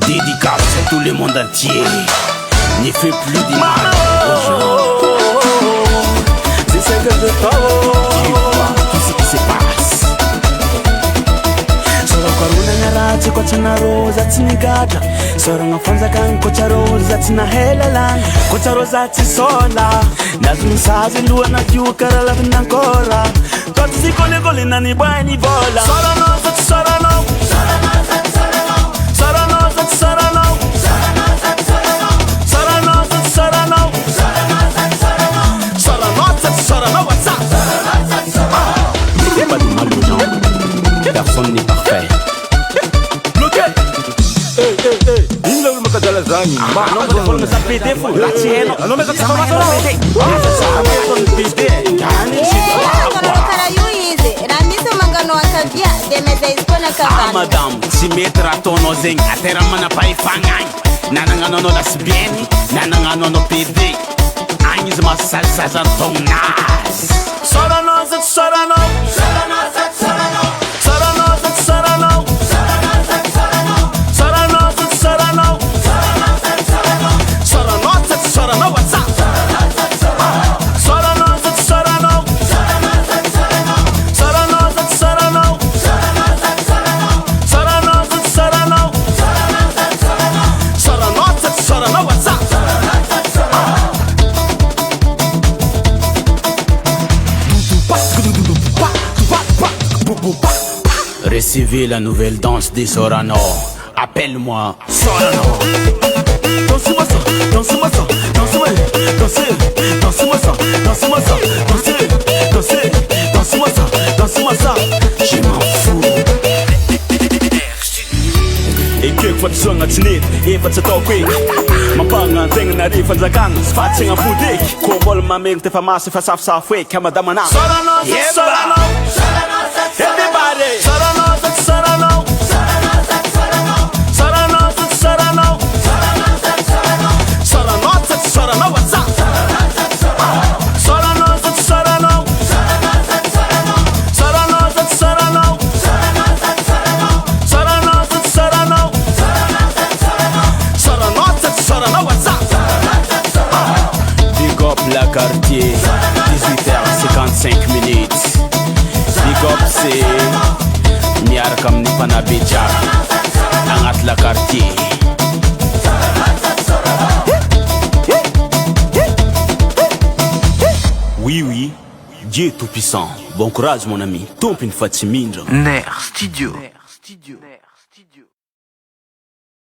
Dédicace à tout le monde entier. Ne fais plus du mal aux gens. C'est ce que je Tu vois tout ce qui se passe. Sorokoruna nyarati kwa chana roza tinigaja. Soranga fanza kan kwa charoza tina helalang. Kwa charoza tisola. Nazunsazi luwa na jukara la vinankora. Kotsi kole kole nani bwani bola. Sorano, sorano. Personne n'est parfait. Bloqué. Inga ulma kadala zanyi. Ma no me folme sa pete fu. La tieno. No me sa ma so pete. Sa ma so pete. Yani Ah madame, si mettre à ton ozeng, à terre mana pa ifangai. Nananga no las bieni, nananga no pede. Anis ma salsa ton nas. Sorano, sorano. Recevez la nouvelle danse des Sorano. Appelle-moi Sorano. Dansez-moi ça, dansez-moi ça, dansez-moi, dansez, dansez-moi ça, dansez-moi ça, dansez, dansez, dansez-moi ça, dansez-moi ça. Je m'en fous. Et que quoi de son atinit, et va te toquer. Ma panga tenga na rifa nzakang, sfatsinga fudik. Kombol mameng te famasi fasaf safwe, kama damana. Sorano, Sorano, everybody. Sorano, Sorano. Sorano, what's up? Sorano, Sorano. Sorano, Sorano. Sorano, Sorano. Sorano, what's up? Big up la quartier, 18h55 minutes. Big up c'est Miarkam Nipana Beja, Angat la quartier. Oui, Dieu tout puissant. Bon courage mon ami. Tompe une fois de Mindre. Ner Studio.